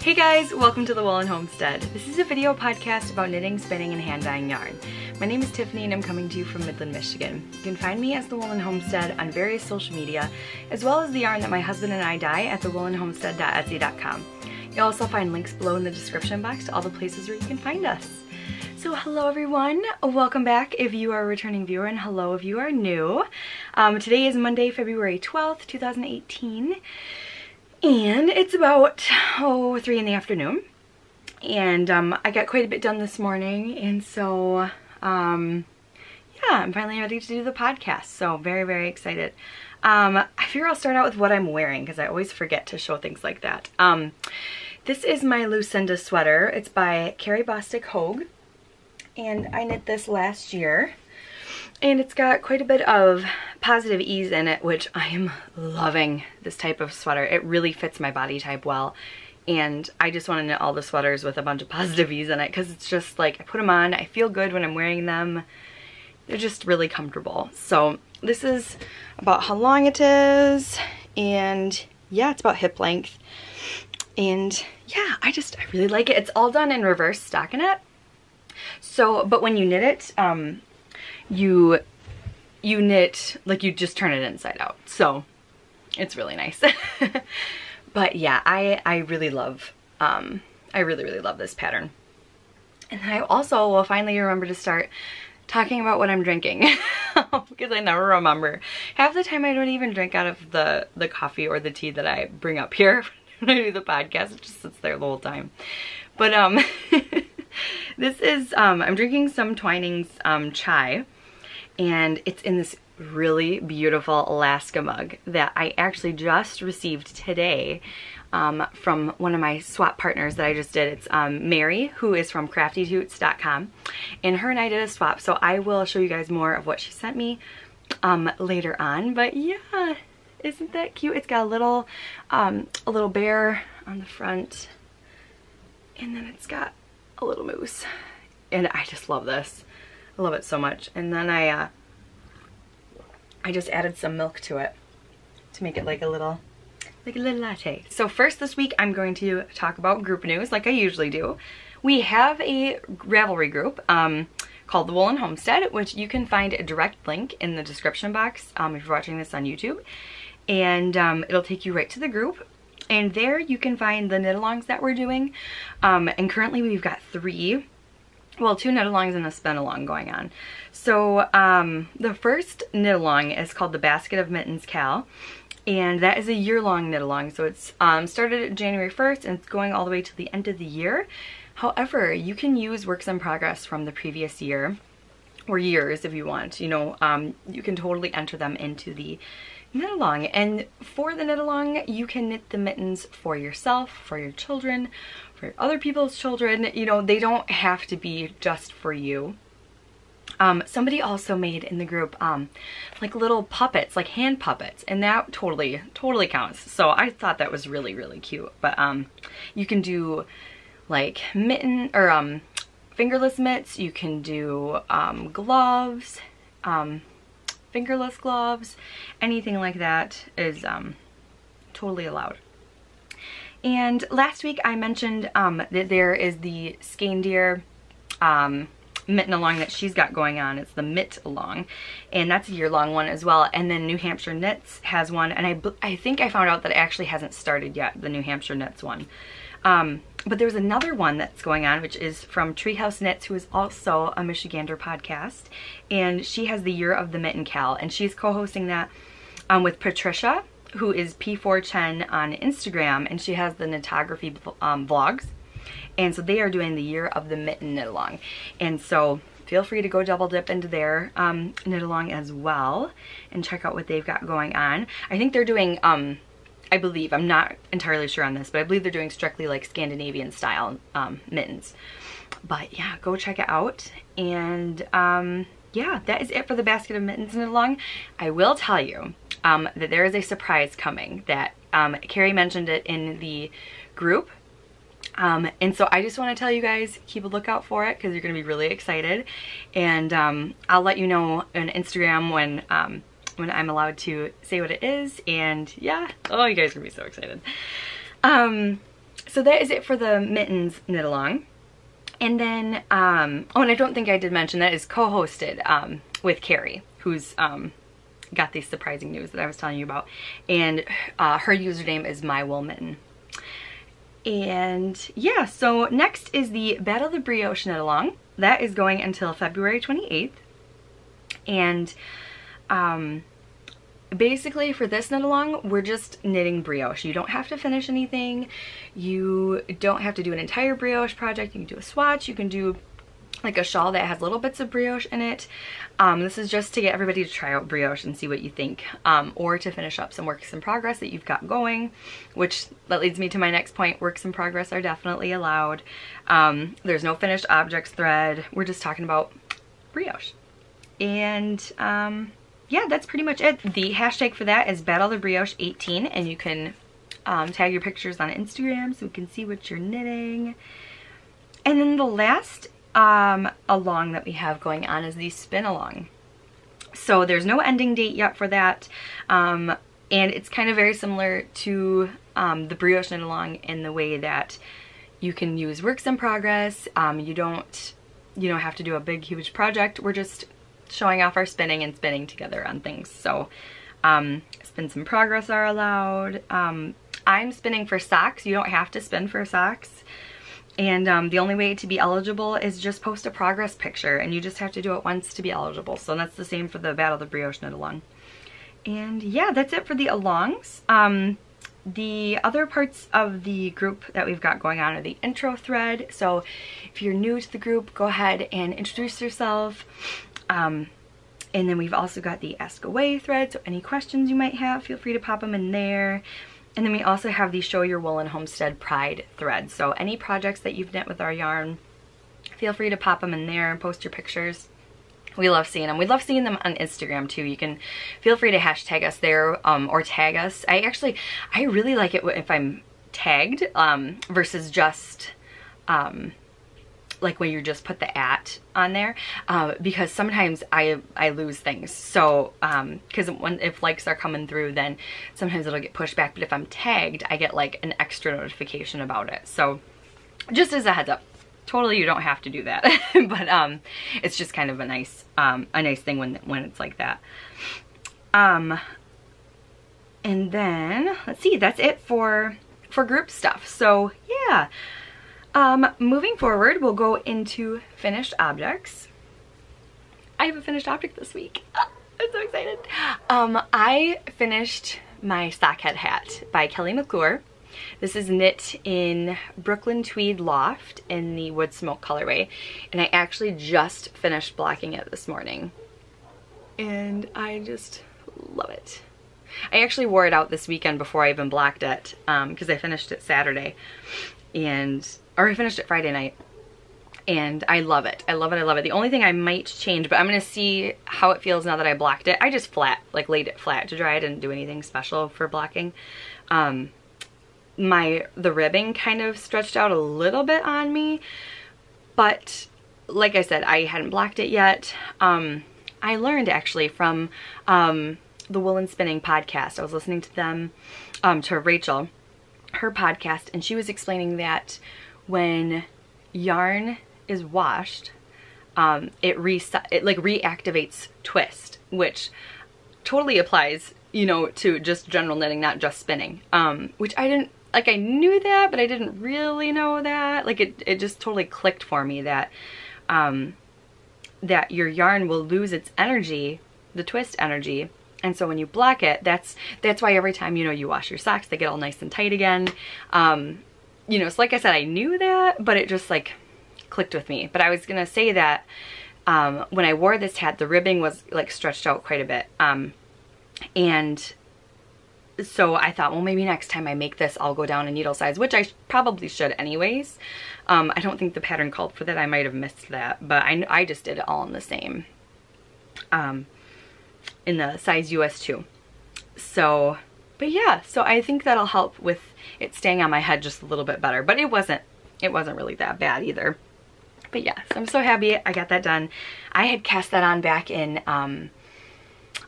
Hey guys, welcome to the Woolen Homestead. This is a video podcast about knitting, spinning, and hand dyeing yarn. My name is Tiffany and I'm coming to you from Midland, Michigan. You can find me as the Woolen Homestead on various social media, as well as the yarn that my husband and I dye at thewoolenhomestead.etsy.com. You'll also find links below in the description box to all the places where you can find us. So hello everyone, welcome back if you are a returning viewer, and hello if you are new. Today is Monday, February 12th, 2018. And it's about 3 in the afternoon, and I got quite a bit done this morning, and so yeah, I'm finally ready to do the podcast, so very excited. I figure I'll start out with what I'm wearing because I always forget to show things like that. This is my Lucinda sweater. It's by Carrie Bostic Hogue, and I knit this last year. And it's got quite a bit of positive ease in it, which I am loving this type of sweater. It really fits my body type well. And I just want to knit all the sweaters with a bunch of positive ease in it because it's just like, I put them on, I feel good when I'm wearing them. They're just really comfortable. So this is about how long it is. And yeah, it's about hip length. And yeah, I really like it. It's all done in reverse stockinette. So, but when you knit it, you knit, like you just turn it inside out. So it's really nice. But yeah, I really love, I really love this pattern. And I also will finally remember to start talking about what I'm drinking because I never remember. Half the time I don't even drink out of the coffee or the tea that I bring up here when I do the podcast. It just sits there the whole time. But this is, I'm drinking some Twinings chai. And it's in this really beautiful Alaska mug that I actually just received today from one of my swap partners that I just did. It's Mary, who is from craftytoots.com, and her and I did a swap, so I will show you guys more of what she sent me later on. But yeah, isn't that cute? It's got a little bear on the front, and then it's got a little moose, and I just love this. I love it so much. And then I just added some milk to it to make it like a little latte. So first this week I'm going to talk about group news like I usually do. We have a Ravelry group called the Woolen Homestead, which you can find a direct link in the description box if you're watching this on YouTube. And it'll take you right to the group. And there you can find the knit-alongs that we're doing. And currently we've got 3. Well, 2 knit-alongs and a spin-along going on. So the first knit-along is called the Basket of Mittens Cal, and that is a year-long knit-along. So it's started January 1st and it's going all the way to the end of the year. However, you can use works in progress from the previous year, or years if you want. You know, you can totally enter them into the knit-along. And for the knit-along, you can knit the mittens for yourself, for your children, for other people's children. You know, they don't have to be just for you. Somebody also made in the group like little puppets, like hand puppets, and that totally counts. So I thought that was really cute. But you can do like mitten or fingerless mitts. You can do gloves, fingerless gloves, anything like that is totally allowed. And last week I mentioned that there is the Skein Deer mitten along that she's got going on. It's the Mitt along, and that's a year-long one as well. And then New Hampshire Knits has one, and I think I found out that it actually hasn't started yet, the New Hampshire Knits one. But there's another one that's going on, which is from Treehouse Knits, who is also a Michigander podcast, and she has the Year of the Mitten Cal, and she's co-hosting that with Patricia, who is P4Chen on Instagram, and she has the knitography vlogs. And so they are doing the Year of the Mitten knit along. And so feel free to go double dip into their knit along as well and check out what they've got going on. I think they're doing, I believe, I'm not entirely sure on this, but I believe they're doing strictly like Scandinavian style mittens. But yeah, go check it out. And yeah, that is it for the Basket of Mittens knit along. I will tell you that there is a surprise coming that Carrie mentioned it in the group. And so I just want to tell you guys, keep a lookout for it because you're going to be really excited. And I'll let you know on Instagram when I'm allowed to say what it is. And yeah, oh, you guys are going to be so excited. So that is it for the mittens knit along. And then, oh, and I don't think I did mention that is co-hosted with Carrie, who's got the surprising news that I was telling you about. And her username is MyWoolMitten. And yeah, so next is the Battle of the Brioche knit along. That is going until February 28th. And basically for this knit along, we're just knitting brioche. You don't have to finish anything. You don't have to do an entire brioche project. You can do a swatch. You can do like a shawl that has little bits of brioche in it. This is just to get everybody to try out brioche and see what you think, or to finish up some works in progress that you've got going, which that leads me to my next point. Works in progress are definitely allowed. There's no finished objects thread. We're just talking about brioche. And yeah, that's pretty much it. The hashtag for that is BattleTheBrioche18, and you can tag your pictures on Instagram so we can see what you're knitting. And then the last along that we have going on is the spin along. So there's no ending date yet for that, and it's kind of very similar to the brioche knit along in the way that you can use works in progress. You don't have to do a big huge project. We're just showing off our spinning and spinning together on things. So spins in progress are allowed. I'm spinning for socks. You don't have to spin for socks. And the only way to be eligible is just post a progress picture, and you just have to do it once to be eligible. So that's the same for the Battle of the Brioche knit along. And yeah, that's it for the alongs. The other parts of the group that we've got going on are the intro thread. So if you're new to the group, go ahead and introduce yourself. And then we've also got the Ask Away thread, so any questions you might have, feel free to pop them in there. And then we also have the Show Your Woolen Homestead Pride thread. So any projects that you've knit with our yarn, feel free to pop them in there and post your pictures. We love seeing them. We love seeing them on Instagram too. You can feel free to hashtag us there, or tag us. I really like it if I'm tagged versus just like when you just put the @ on there, because sometimes I lose things. So because if likes are coming through, then sometimes it'll get pushed back, but if I'm tagged, I get like an extra notification about it. So just as a heads up, totally you don't have to do that, but it's just kind of a nice thing when it's like that. And then let's see, that's it for group stuff. So yeah. Moving forward, we'll go into finished objects. I have a finished object this week. I'm so excited. I finished my Sockhead hat by Kelly McClure. This is knit in Brooklyn Tweed Loft in the Wood Smoke colorway, and I actually just finished blocking it this morning. And I just love it. I actually wore it out this weekend before I even blocked it, because I finished it Saturday. Or I finished it Friday night, and I love it. I love it, I love it. The only thing I might change, but I'm gonna see how it feels now that I blocked it. I just laid it flat to dry. I didn't do anything special for blocking. The ribbing kind of stretched out a little bit on me, but like I said, I hadn't blocked it yet. I learned actually from the Woolen Spinning podcast. I was listening to them, to Rachel, her podcast, and she was explaining that when yarn is washed, it reactivates twist, which totally applies, to just general knitting, not just spinning. Which I didn't, I knew that, but I didn't really know that. It just totally clicked for me that, that your yarn will lose its energy, the twist energy. And so when you block it, that's why every time, you wash your socks, they get all nice and tight again. So like I said, I knew that, but it just clicked with me. But I was gonna say that when I wore this hat, the ribbing was stretched out quite a bit. And so I thought, well, maybe next time I make this, I'll go down a needle size, which I probably should anyways. I don't think the pattern called for that. I might have missed that, but I just did it all in the same, in the size US 2. So, but yeah, so I think that'll help with it staying on my head just a little bit better, but it wasn't really that bad either. But yeah, so I'm so happy I got that done. I had cast that on back in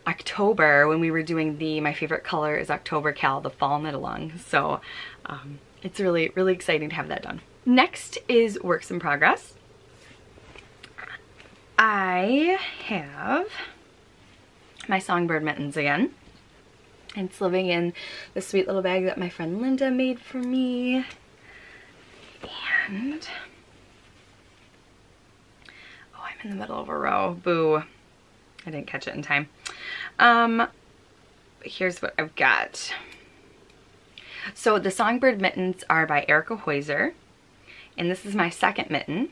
October when we were doing my favorite color is October Cal, the fall knit along. So it's really, really exciting to have that done. Next is works in progress. I have my Songbird Mittens again. It's living in the sweet little bag that my friend Linda made for me. And, oh, I'm in the middle of a row. Boo. I didn't catch it in time. Here's what I've got. So the Songbird Mittens are by Erica Hoyser. And this is my second mitten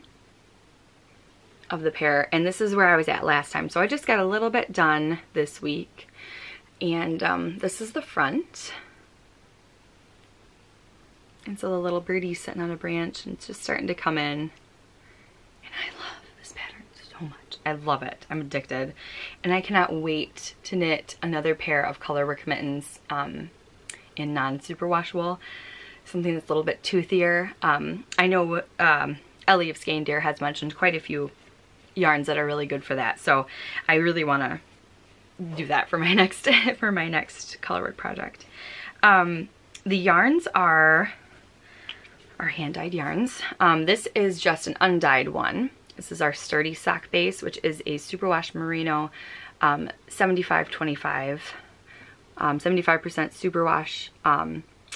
of the pair. And this is where I was at last time. So I just got a little bit done this week. And this is the front. And so the little birdie's sitting on a branch and it's just starting to come in. And I love this pattern so much. I love it. I'm addicted. And I cannot wait to knit another pair of colorwork mittens in non-superwash wool. Something that's a little bit toothier. I know Ellie of Skein Deer has mentioned quite a few yarns that are really good for that. So I really want to do that for my next colorwork project. The yarns are hand-dyed yarns. This is just an undyed one. This is our Sturdy Sock Base, which is a superwash merino, 75-25, 75% superwash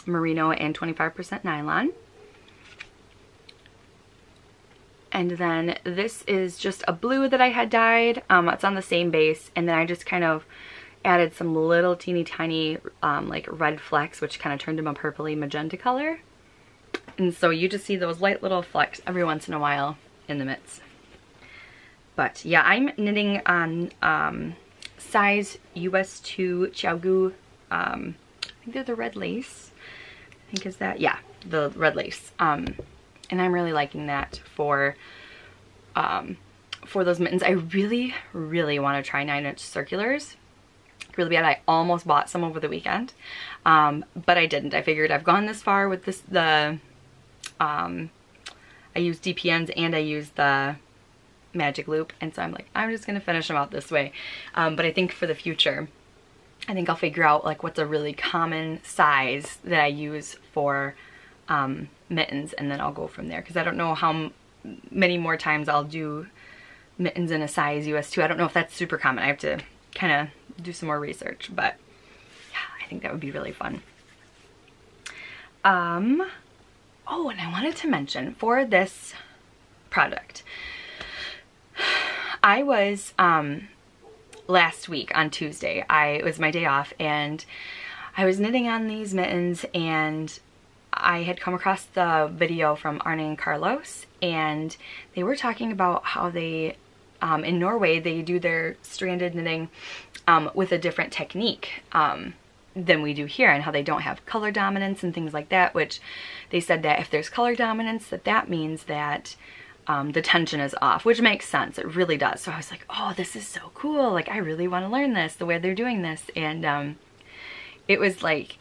merino and 25% nylon. And then this is just a blue that I had dyed. It's on the same base, and then I just kind of added some little teeny tiny like red flecks, which kind of turned them a purpley magenta color. And so you just see those light little flecks every once in a while in the mitts. But yeah, I'm knitting on size US 2 Chiaogu. I think they're the red lace. I think is that, yeah, the red lace. And I'm really liking that for those mittens. I really, really want to try 9-inch circulars. Really bad. I almost bought some over the weekend, but I didn't. I figured I've gone this far with this. I use DPNs and I use the Magic Loop, and so I'm like, I'm just gonna finish them out this way. But I think for the future, I think I'll figure out like what's a really common size that I use for mittens, and then I'll go from there, because I don't know how many more times I'll do mittens in a size US 2. I don't know if that's super common. I have to kind of do some more research, but yeah, I think that would be really fun. Oh, and I wanted to mention for this project, I was last week on Tuesday, it was my day off, and I was knitting on these mittens, and I had come across the video from Arne and Carlos, and they were talking about how they, in Norway, they do their stranded knitting with a different technique than we do here, and how they don't have color dominance and things like that, which they said that if there's color dominance, that means that the tension is off, which makes sense. It really does. So I was like, oh, this is so cool. Like, I really want to learn this, the way they're doing this. And it was like,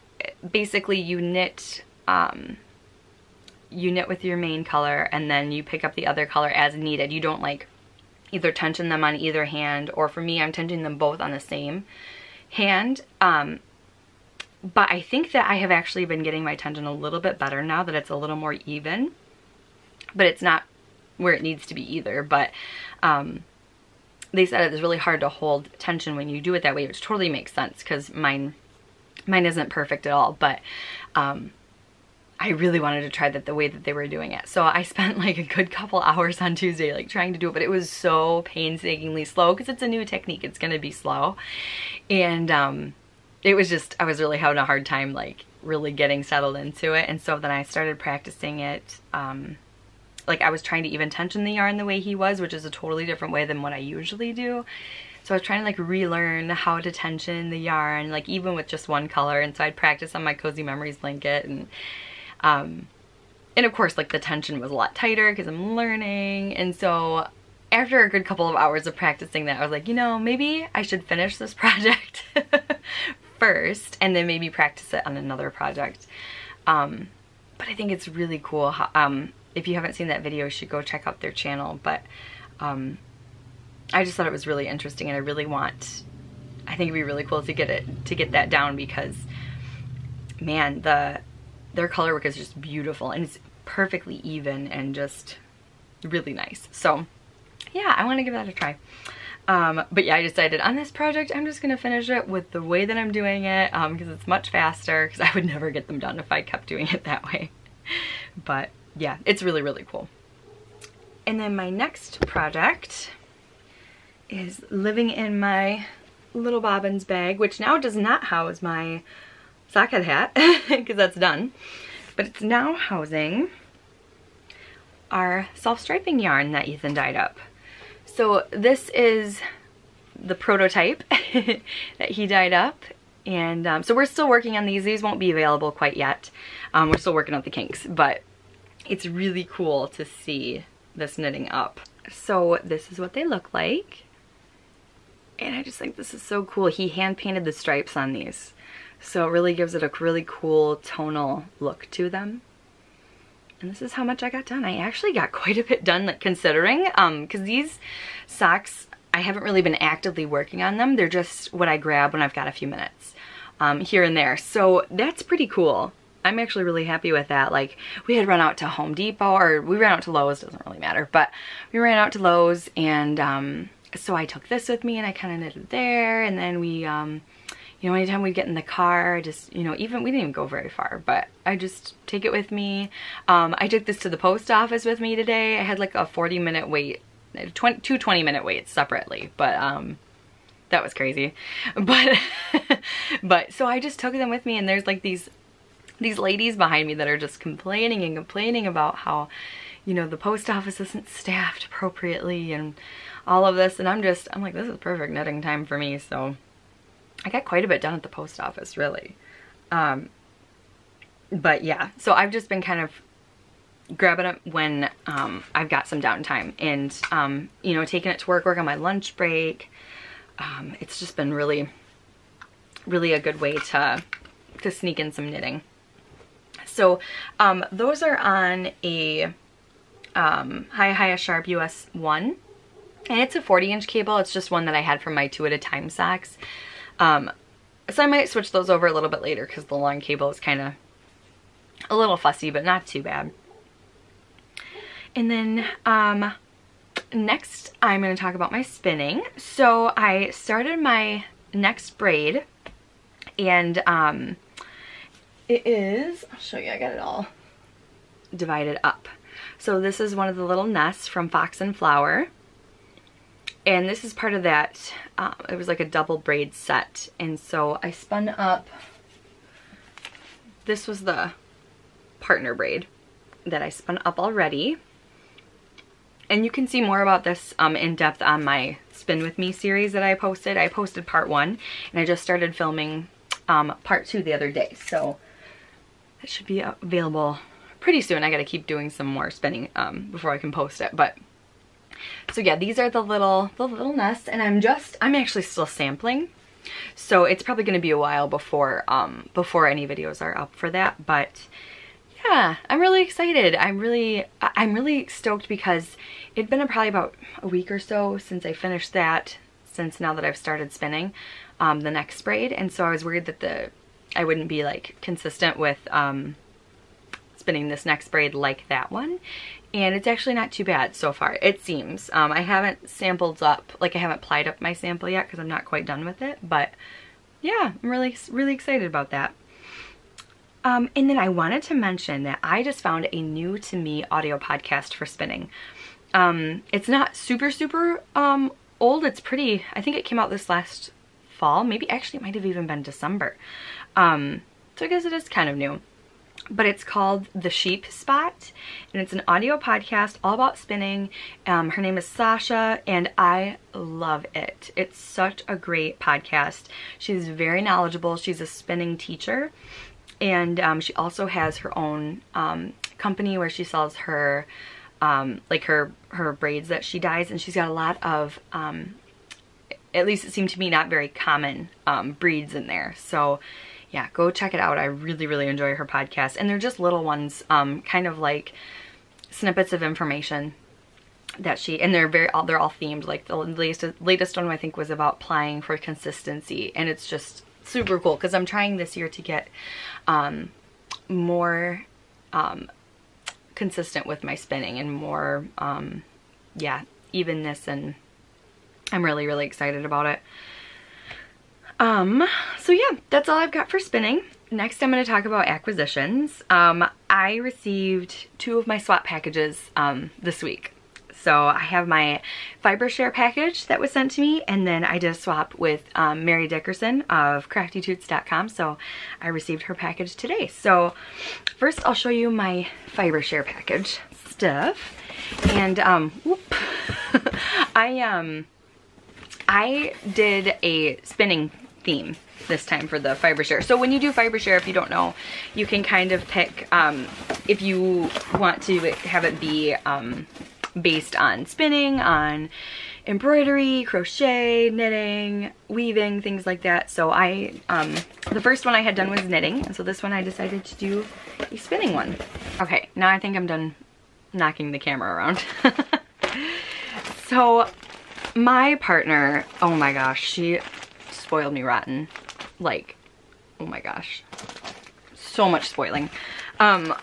basically you knit with your main color, and then you pick up the other color as needed. You don't like either tension them on either hand, or for me, I'm tensioning them both on the same hand. But I think that I have actually been getting my tension a little bit better now that it's a little more even, but it's not where it needs to be either. But they said it's really hard to hold tension when you do it that way, which totally makes sense, because mine isn't perfect at all. But I really wanted to try that the way that they were doing it. So I spent like a good couple hours on Tuesday like trying to do it, but it was so painstakingly slow, because it's a new technique. It's going to be slow. And it was just, I was really having a hard time like really getting settled into it. And so then I started practicing it. Like, I was trying to even tension the yarn the way he was, which is a totally different way than what I usually do. So I was trying to like relearn how to tension the yarn, like even with just one color. And so I'd practice on my Cozy Memories blanket, and of course like the tension was a lot tighter because I'm learning. And so after a good couple of hours of practicing that, I was like, you know, maybe I should finish this project first and then maybe practice it on another project. But I think it's really cool how, if you haven't seen that video, you should go check out their channel. But I just thought it was really interesting, and I think it'd be really cool to get that down, because man, their color work is just beautiful, and it's perfectly even and just really nice. So yeah, I want to give that a try. But yeah, I decided on this project I'm just gonna finish it with the way that I'm doing it, because it's much faster, because I would never get them done if I kept doing it that way. But yeah, it's really, really cool. And then my next project is living in my little bobbins bag, which now does not house my socket hat because that's done, but it's now housing our self-striping yarn that Ethan dyed up. So this is the prototype that he dyed up, and so we're still working on these. These won't be available quite yet. We're still working out the kinks, but it's really cool to see this knitting up. So this is what they look like, and I just think this is so cool. He hand painted the stripes on these, so it really gives it a really cool tonal look to them. And this is how much I got done. I actually got quite a bit done, like, considering, because these socks, I haven't really been actively working on them. They're just what I grab when I've got a few minutes here and there. So that's pretty cool. I'm actually really happy with that. Like, we had run out to Home Depot, or we ran out to Lowe's, doesn't really matter, but we ran out to Lowe's, and so I took this with me and I kind of knitted there, and then we, you know, anytime we'd get in the car, just, you know, even, we didn't even go very far, but I just take it with me. I took this to the post office with me today. I had like a 40-minute wait, two 20-minute waits separately, but that was crazy. But so I just took them with me, and there's like these ladies behind me that are just complaining and complaining about how, you know, the post office isn't staffed appropriately and all of this, and I'm like, this is perfect knitting time for me. So I got quite a bit done at the post office, really. But yeah, so I've just been kind of grabbing it when I've got some downtime, and you know, taking it to work on my lunch break. It's just been really, really a good way to sneak in some knitting. So those are on a Hi Sharp US 1, and it's a 40-inch cable. It's just one that I had from my 2 at a time socks. So I might switch those over a little bit later, because the long cable is kind of a little fussy, but not too bad. And then next I'm going to talk about my spinning. So I started my next braid, and it is, I'll show you, I got it all divided up. So this is one of the little nests from Fox and Flower. And this is part of that, it was like a double braid set. And so I spun up, this was the partner braid that I spun up already. And you can see more about this in depth on my Spin With Me series that I posted. I posted part 1, and I just started filming part 2 the other day. So it should be available pretty soon. I gotta keep doing some more spinning before I can post it. But so yeah, these are the little nests, and I'm actually still sampling, so it's probably going to be a while before any videos are up for that. But yeah, I'm really excited. I'm really stoked, because it'd been probably about a week or so since I finished that, since now that I've started spinning the next braid, and so I was worried that I wouldn't be like consistent with spinning this next braid like that one. And it's actually not too bad so far, it seems. I haven't sampled up, like I haven't plied up my sample yet, because I'm not quite done with it. But yeah, I'm really, really excited about that. And then I wanted to mention that I just found a new to me audio podcast for spinning. It's not super old. It's pretty, I think it came out this last fall. Maybe actually it might have even been December. So I guess it is kind of new. But it's called The Sheep Spot, and it's an audio podcast all about spinning. Her name is Sasha, and I love it. It's such a great podcast. She's very knowledgeable. She's a spinning teacher, and she also has her own company where she sells her like her braids that she dyes, and she's got a lot of at least it seemed to me not very common breeds in there. So yeah, go check it out. I really, really enjoy her podcast. And they're just little ones, kind of like snippets of information that and they're all themed. Like the latest one I think was about plying for consistency. And it's just super cool, because I'm trying this year to get more consistent with my spinning and more, yeah, evenness, and I'm really, really excited about it. So yeah, that's all I've got for spinning. Next, I'm going to talk about acquisitions. I received 2 of my swap packages this week. So I have my Fibershare package that was sent to me, and then I did a swap with Mary Dickerson of CraftyToots.com. So I received her package today. So first I'll show you my Fibershare package stuff. And I did a spinning theme this time for the Fibershare. So when you do Fibershare, if you don't know, you can kind of pick if you want to have it be based on spinning, on embroidery, crochet, knitting, weaving, things like that. So the first one I had done was knitting, and so this one I decided to do a spinning one. Okay, now I think I'm done knocking the camera around. So my partner, oh my gosh, she spoiled me rotten. Like, oh my gosh, so much spoiling. On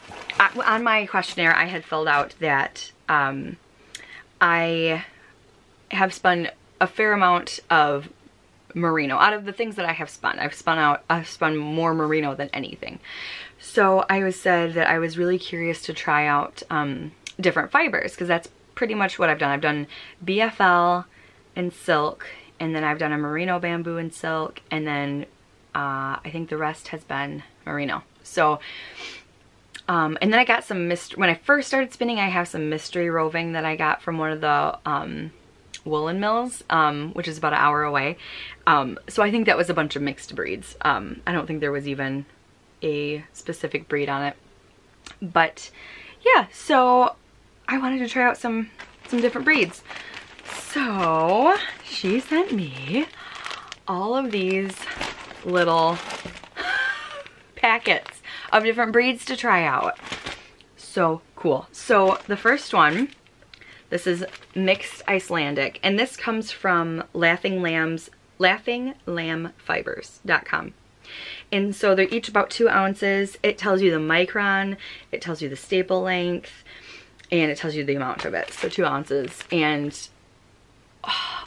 my questionnaire, I had filled out that I have spun a fair amount of merino. Out of the things that I have spun, I've spun more merino than anything. So I said that I was really curious to try out different fibers, because that's pretty much what I've done. I've done BFL and silk, and then I've done a merino bamboo and silk, and then I think the rest has been merino. So and then I got some when I first started spinning, I have some mystery roving that I got from one of the woolen mills, which is about an hour away. So I think that was a bunch of mixed breeds. I don't think there was even a specific breed on it. But yeah, so I wanted to try out some different breeds. So she sent me all of these little packets of different breeds to try out. So cool. So the first one, this is mixed Icelandic, and this comes from LaughingLambFibers.com. And so they're each about 2 ounces. It tells you the micron, it tells you the staple length, and it tells you the amount of it. So 2 ounces. And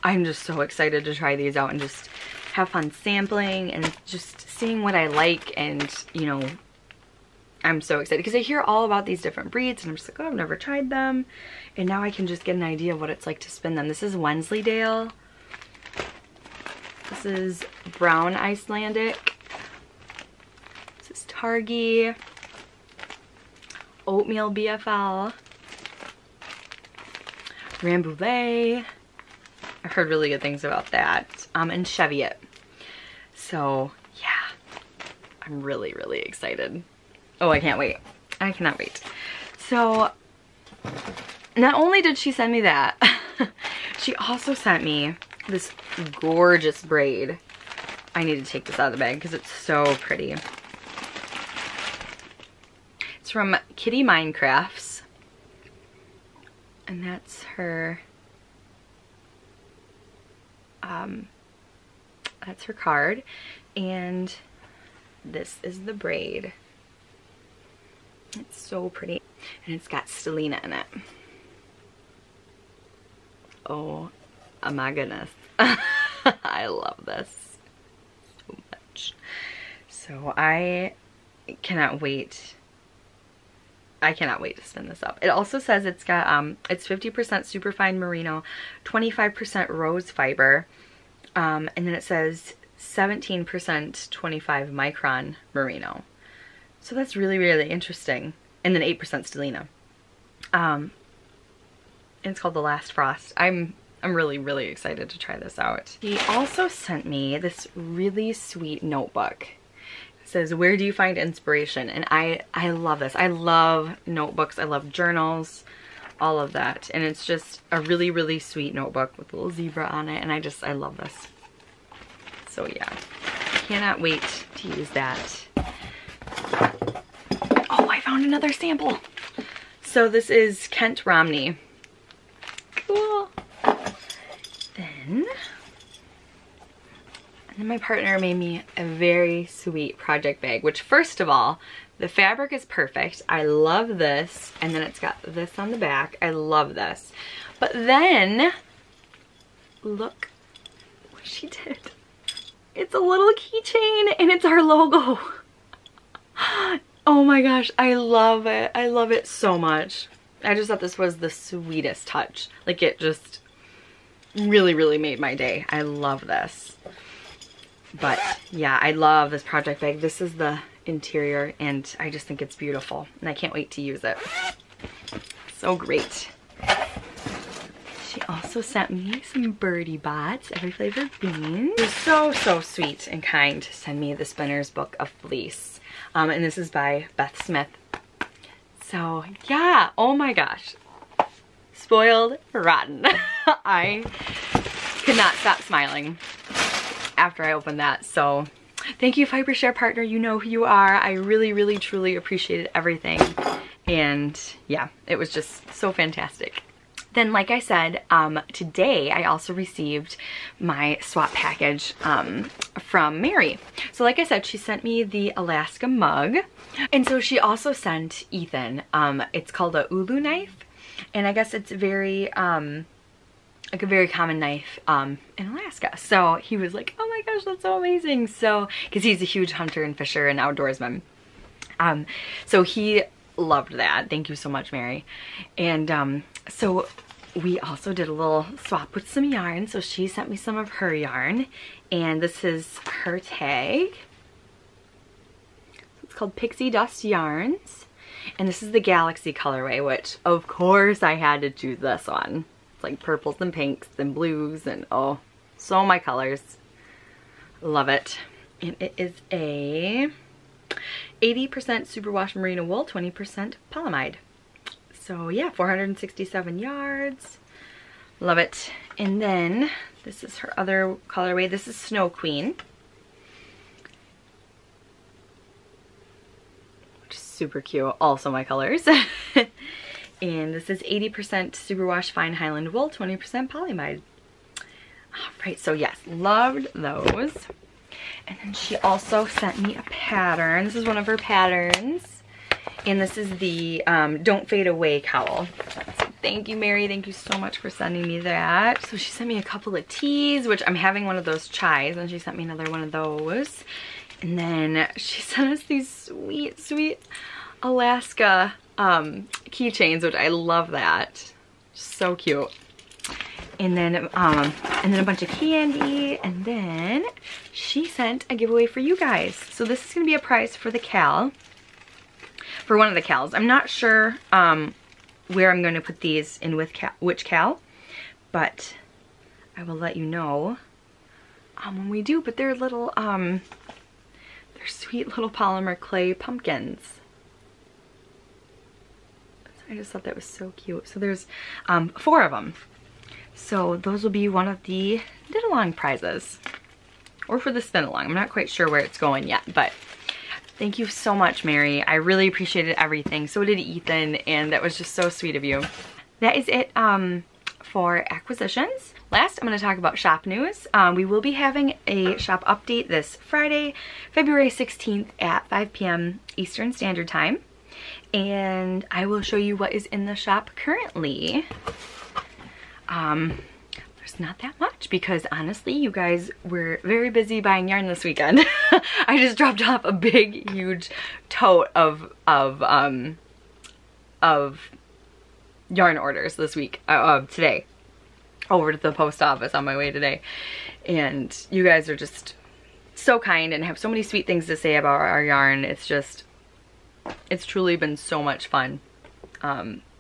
I'm just so excited to try these out and just have fun sampling and just seeing what I like. And you know, I'm so excited because I hear all about these different breeds, and I'm just like, oh, I've never tried them. And now I can just get an idea of what it's like to spin them. This is Wensleydale. This is Brown Icelandic. This is Targhee. Oatmeal BFL. Rambouillet. I've heard really good things about that. And Cheviot. So yeah, I'm really, really excited. Oh, I can't wait. I cannot wait. So not only did she send me that, she also sent me this gorgeous braid. I need to take this out of the bag because it's so pretty. It's from Kitty Minecrafts. And that's her, that's her card. And this is the braid. It's so pretty. And it's got stellina in it. Oh my goodness. I love this so much. So I cannot wait. I cannot wait to spin this up. It also says it's got, it's 50% superfine merino, 25% rose fiber, and then it says 17% 25 micron merino. So that's really, really interesting. And then 8% stellina. And it's called The Last Frost. I'm really, really excited to try this out. He also sent me this really sweet notebook. It says, where do you find inspiration? And I love this. I love notebooks. I love journals, all of that. And it's just a really, really sweet notebook with a little zebra on it. And I love this. So yeah, cannot wait to use that. Oh, I found another sample. So this is Kent Romney. Cool. And And my partner made me a very sweet project bag, which first of all, the fabric is perfect. I love this. And then it's got this on the back. I love this. But then, look what she did. It's a little keychain and it's our logo. Oh my gosh, I love it. I love it so much. I just thought this was the sweetest touch. Like, it just really, really made my day. I love this. But yeah, I love this project bag. This is the interior and I just think it's beautiful and I can't wait to use it. So great. She also sent me some birdie bots, every flavor of beans. It was so, so sweet and kind to send me the Spinner's Book of Fleece. And this is by Beth Smith. So yeah, oh my gosh. Spoiled rotten. I could not stop smiling after I opened that. So thank you, Fibershare partner. You know who you are. I really, really, truly appreciated everything. And yeah, it was just so fantastic. Then, like I said, today I also received my swap package from Mary. So like I said, she sent me the Alaska mug. And so she also sent Ethan, it's called a ulu knife. And I guess it's very, like a very common knife in Alaska. So he was like, oh my gosh, that's so amazing. So, because he's a huge hunter and fisher and outdoorsman. So he loved that. Thank you so much, Mary. And so we also did a little swap with some yarn. So she sent me some of her yarn and this is her tag. It's called Pixie Dust Yarns. And this is the Galaxy colorway, which of course I had to choose this one. It's like purples and pinks and blues and oh, so my colors. Love it. And it is a 80% superwash merino wool, 20% polyamide. So yeah, 467 yards. Love it. And then this is her other colorway. This is Snow Queen. Which is super cute. Also my colors. And this is 80% superwash fine Highland wool, 20% polyamide. All right, so yes, loved those. And then she also sent me a pattern. This is one of her patterns. And this is the Don't Fade Away cowl. So thank you, Mary. Thank you so much for sending me that. So she sent me a couple of teas, which I'm having one of those chais, and she sent me another one of those. And then she sent us these sweet, sweet Alaska keychains, which I love that. So cute. And then a bunch of candy, and then she sent a giveaway for you guys. So this is gonna be a prize for the cal, for one of the cals. I'm not sure where I'm gonna put these in with which cal, but I will let you know when we do. But they're little, they're sweet little polymer clay pumpkins. I just thought that was so cute. So there's 4 of them. So those will be one of the knit-along prizes. Or for the spin-along. I'm not quite sure where it's going yet, but thank you so much, Mary. I really appreciated everything. So did Ethan, and that was just so sweet of you. That is it for acquisitions. Last, I'm going to talk about shop news. We will be having a shop update this Friday, February 16th at 5 p.m. Eastern Standard Time. And I will show you what is in the shop currently. There's not that much because honestly, you guys were very busy buying yarn this weekend. I just dropped off a big, huge tote of yarn orders this week, today, over to the post office on my way today. And you guys are just so kind and have so many sweet things to say about our yarn. It's truly been so much fun.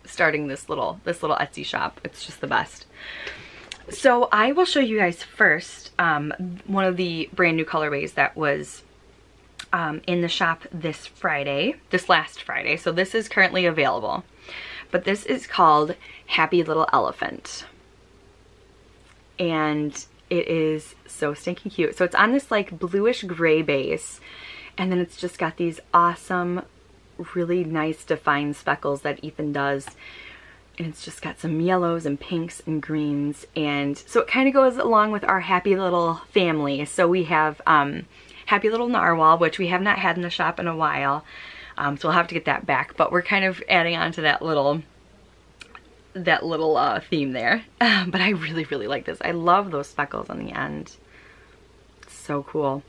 Starting this little Etsy shop. It's just the best. So I will show you guys first one of the brand new colorways that was in the shop this last Friday. So this is currently available, but this is called Happy Little Elephant, and it is so stinking cute. So it's on this like bluish gray base, and then it's just got these awesome, really nice defined speckles that Ethan does. And it's just got some yellows and pinks and greens. And so it kind of goes along with our happy little family. So we have happy little narwhal, which we have not had in the shop in a while. So we'll have to get that back. But we're kind of adding on to that little theme there. But I really, really like this. I love those speckles on the end. It's so cool.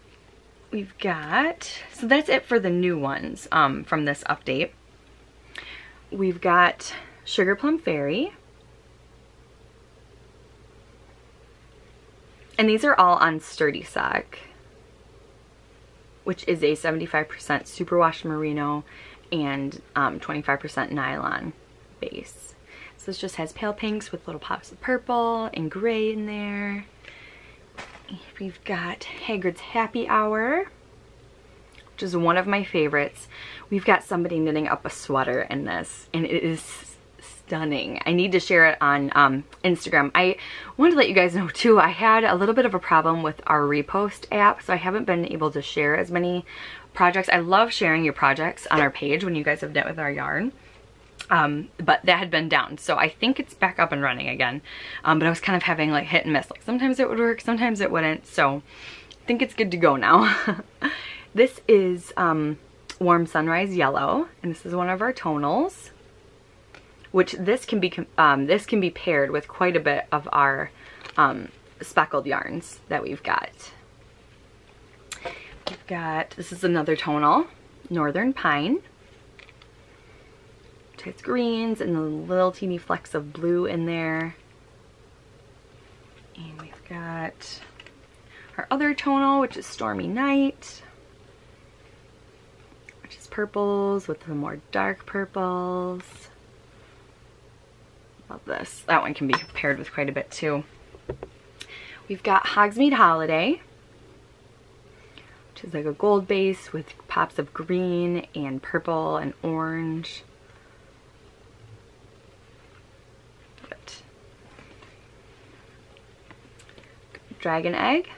We've got, so that's it for the new ones from this update. We've got Sugar Plum Fairy. And these are all on Sturdy Sock, which is a 75% superwash merino and 25% nylon base. So this just has pale pinks with little pops of purple and gray in there. We've got Hagrid's Happy Hour, which is one of my favorites. We've got somebody knitting up a sweater in this, and it is stunning. I need to share it on Instagram. I wanted to let you guys know too, I had a little bit of a problem with our repost app, so I haven't been able to share as many projects. I love sharing your projects on our page when you guys have knit with our yarn. But that had been down, so I think it's back up and running again. But I was kind of having like hit and miss. Like sometimes it would work, sometimes it wouldn't. So I think it's good to go now. This is Warm Sunrise Yellow, and this is one of our tonals. Which this can be paired with quite a bit of our speckled yarns that we've got. We've got, this is another tonal, Northern Pine. It's greens and the little teeny flecks of blue in there. And we've got our other tonal, which is Stormy Night, which is purples with the more dark purples. Love this. That one can be paired with quite a bit too. We've got Hogsmeade Holiday, which is like a gold base with pops of green and purple and orange. Dragon Egg,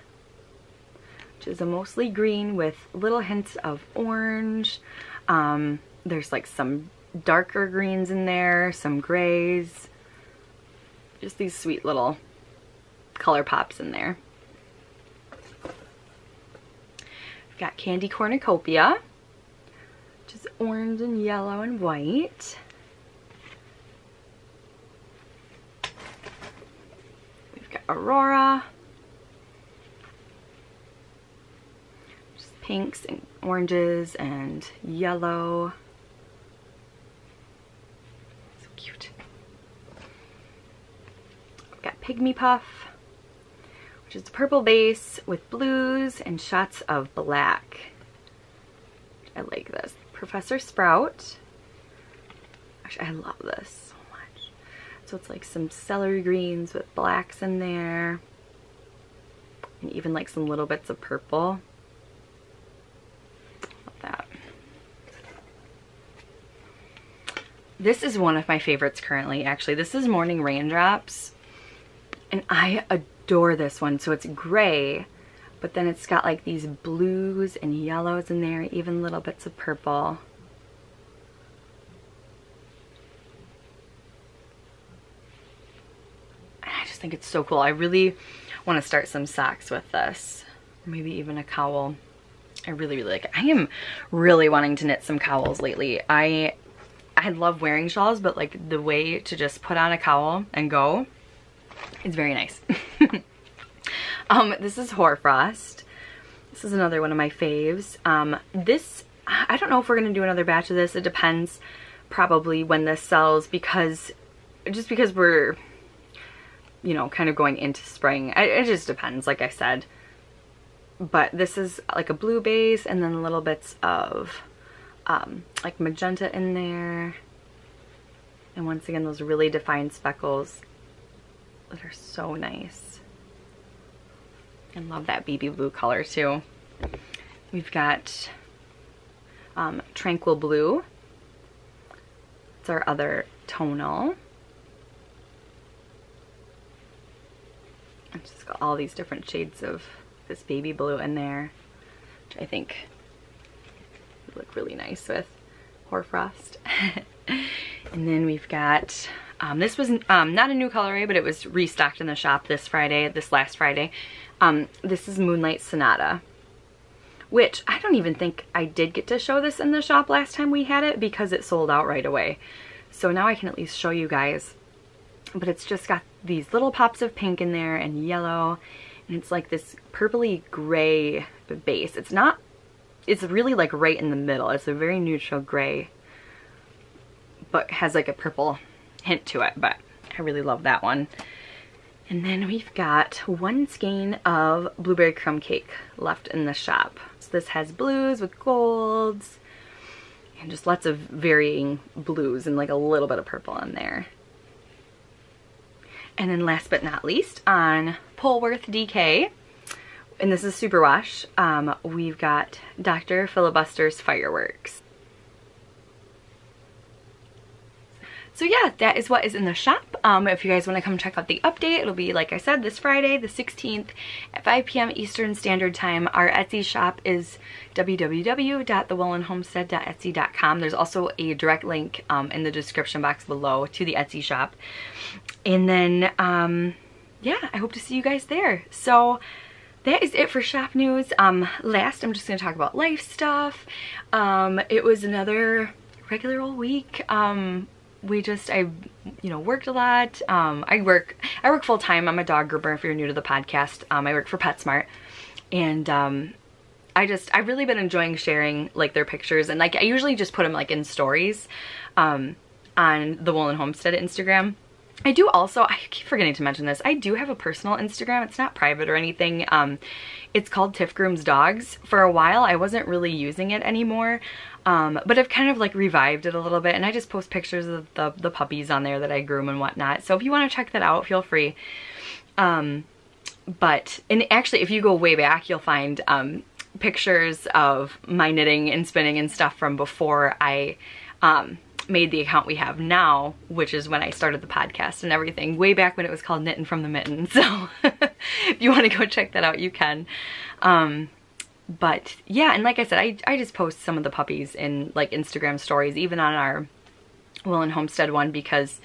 which is a mostly green with little hints of orange. There's like some darker greens in there, some grays. Just these sweet little color pops in there. We've got Candy Cornucopia, which is orange and yellow and white. We've got Aurora, pinks and oranges and yellow. So cute. We've got Pygmy Puff, which is a purple base with blues and shots of black. I like this. Professor Sprout. Actually, I love this so much. So it's like some celery greens with blacks in there. And even like some little bits of purple. That. This is one of my favorites currently, actually. This is Morning Raindrops, and I adore this one. So it's gray, but then it's got like these blues and yellows in there, even little bits of purple. And I just think it's so cool. I really want to start some socks with this, maybe even a cowl. I really, really like it. I am really wanting to knit some cowls lately. I love wearing shawls, but like the way to just put on a cowl and go is very nice. This is Hoarfrost. This is another one of my faves. This, I don't know if we're going to do another batch of this. It depends probably when this sells, because we're, you know, kind of going into spring. It just depends, like I said. But this is like a blue base and then little bits of like magenta in there. And once again, those really defined speckles that are so nice. I love that BB blue color too. We've got Tranquil Blue. It's our other tonal. It's just got all these different shades of this baby blue in there, which I think would look really nice with Hoarfrost. And then we've got This was not a new colorway, but it was restocked in the shop this last Friday. This is Moonlight Sonata, which I don't even think I did get to show this in the shop last time we had it because it sold out right away. So now I can at least show you guys. But it's just got these little pops of pink in there and yellow, and it's like this purpley gray base. It's really like right in the middle. It's a very neutral gray, but has like a purple hint to it, but I really love that one. And then we've got one skein of blueberry crumb cake left in the shop. So this has blues with golds and just lots of varying blues and like a little bit of purple in there. And then last but not least, on Polworth DK, and this is Superwash, we've got Dr. Filibuster's Fireworks. So yeah, that is what is in the shop. If you guys want to come check out the update, it'll be, like I said, this Friday, the 16th at 5 p.m. Eastern Standard Time. Our Etsy shop is www.thewoolenhomestead.etsy.com. There's also a direct link in the description box below to the Etsy shop. And then, yeah, I hope to see you guys there. So that is it for shop news. Last, I'm just going to talk about life stuff. It was another regular old week. I worked a lot. I work full time. I'm a dog groomer if you're new to the podcast. I work for PetSmart, and I've really been enjoying sharing like their pictures, and like I usually just put them like in stories on the Woolen Homestead Instagram. I do also, I keep forgetting to mention this, I do have a personal Instagram. It's not private or anything. It's called Tiff Grooms Dogs. For a while I wasn't really using it anymore. But I've kind of like revived it a little bit, and I just post pictures of the puppies on there that I groom and whatnot. So if you want to check that out, feel free. And actually if you go way back, you'll find pictures of my knitting and spinning and stuff from before I made the account we have now, which is when I started the podcast and everything, way back when it was called Knitting from the Mittens. So if you want to go check that out, you can. But yeah, and like I said, I just post some of the puppies in like Instagram stories, even on our Woolen Homestead one, because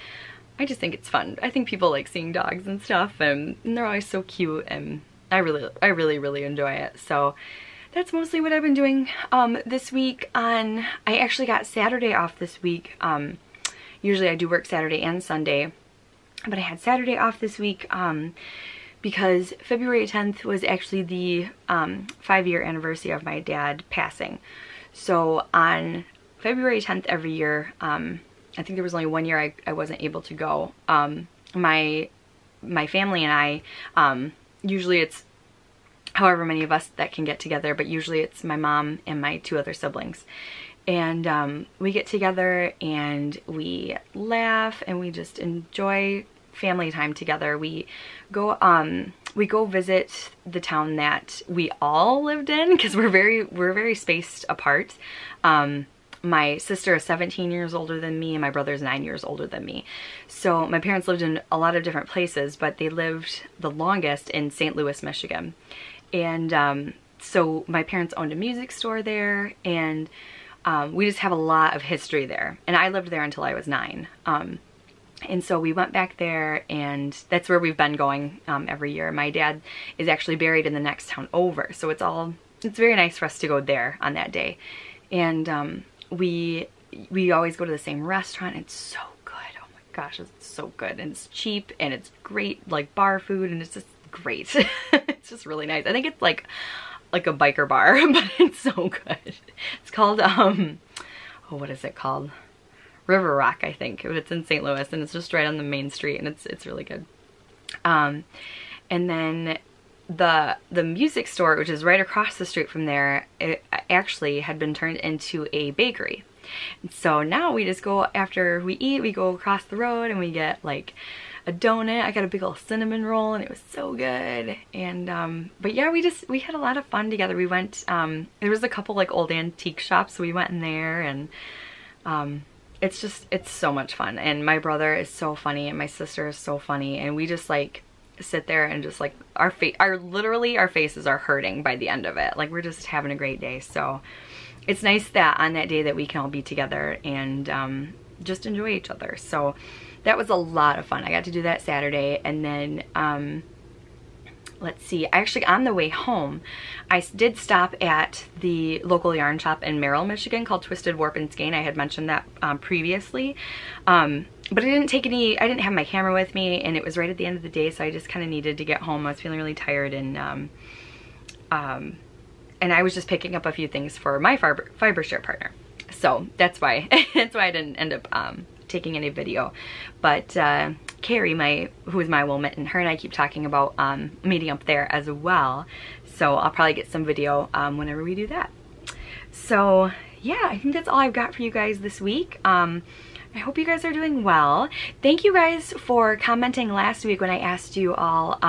I just think it's fun. I think people like seeing dogs and stuff, and they're always so cute, and I really enjoy it. So that's mostly what I've been doing this week. I actually got Saturday off this week. Usually I do work Saturday and Sunday, but I had Saturday off this week because February 10th was actually the 5-year anniversary of my dad passing. So on February 10th every year, I think there was only one year I wasn't able to go. My family and I, usually it's however many of us that can get together, but usually it's my mom and my 2 other siblings. And we get together and we laugh and we just enjoy family time together. We go visit the town that we all lived in, because we're very spaced apart. My sister is 17 years older than me, and my brother's 9 years older than me. So my parents lived in a lot of different places, but they lived the longest in St. Louis, Michigan. And so my parents owned a music store there, and we just have a lot of history there. And I lived there until I was 9. And so we went back there, and that's where we've been going every year. My dad is actually buried in the next town over, so it's very nice for us to go there on that day. And we always go to the same restaurant. It's so good. Oh my gosh, it's so good, and it's cheap, and it's great like bar food, and it's just great. It's just really nice. I think it's like a biker bar, but it's so good. It's called what is it called? River Rock, I think. It's in St. Louis, and it's just right on the main street, and it's really good. And then the music store, which is right across the street from there, it actually had been turned into a bakery. And so now we just go, after we eat, we go across the road and we get like a donut. I got a big old cinnamon roll, and it was so good. And but yeah, we had a lot of fun together. We went, there was a couple like old antique shops, so we went in there, and it's so much fun. And my brother is so funny, and my sister is so funny, and we just like sit there and just like literally our faces are hurting by the end of it. Like, we're just having a great day. So it's nice that on that day that we can all be together and just enjoy each other. So that was a lot of fun. I got to do that Saturday, and then let's see, actually on the way home, I did stop at the local yarn shop in Merrill, Michigan called Twisted Warp and Skein. I had mentioned that previously. But I didn't have my camera with me, and it was right at the end of the day, so I just kind of needed to get home. I was feeling really tired, and I was just picking up a few things for my Fibershare partner. So that's why I didn't end up taking any video. But Carrie, who is my wool mitten, her and I keep talking about meeting up there as well. So I'll probably get some video whenever we do that. So yeah, I think that's all I've got for you guys this week. I hope you guys are doing well. Thank you guys for commenting last week when I asked you all,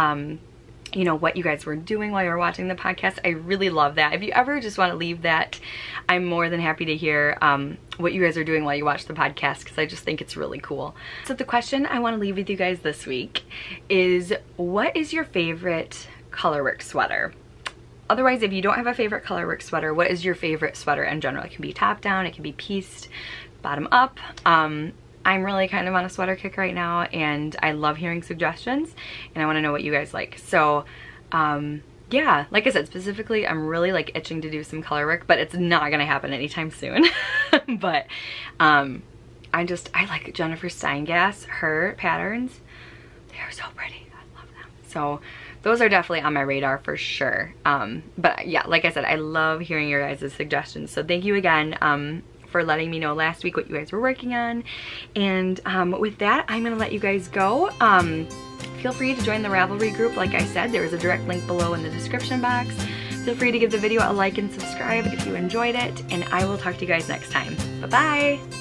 you know, what you guys were doing while you were watching the podcast. I really love that. If you ever just want to leave that, I'm more than happy to hear what you guys are doing while you watch the podcast, because I just think it's really cool. So the question I want to leave with you guys this week is, what is your favorite colorwork sweater? Otherwise, if you don't have a favorite colorwork sweater, what is your favorite sweater in general? It can be top down, it can be pieced, bottom up. I'm really kind of on a sweater kick right now, and I love hearing suggestions, and I want to know what you guys like. So yeah, like I said, specifically I'm really like itching to do some color work, but it's not gonna happen anytime soon. But I like Jennifer Steingass, her patterns, they are so pretty. I love them. So those are definitely on my radar for sure. But yeah, like I said, I love hearing your guys' suggestions, so thank you again for letting me know last week what you guys were working on. And with that, I'm gonna let you guys go. Feel free to join the Ravelry group. Like I said, there is a direct link below in the description box. Feel free to give the video a like and subscribe if you enjoyed it, and I will talk to you guys next time. Bye-bye!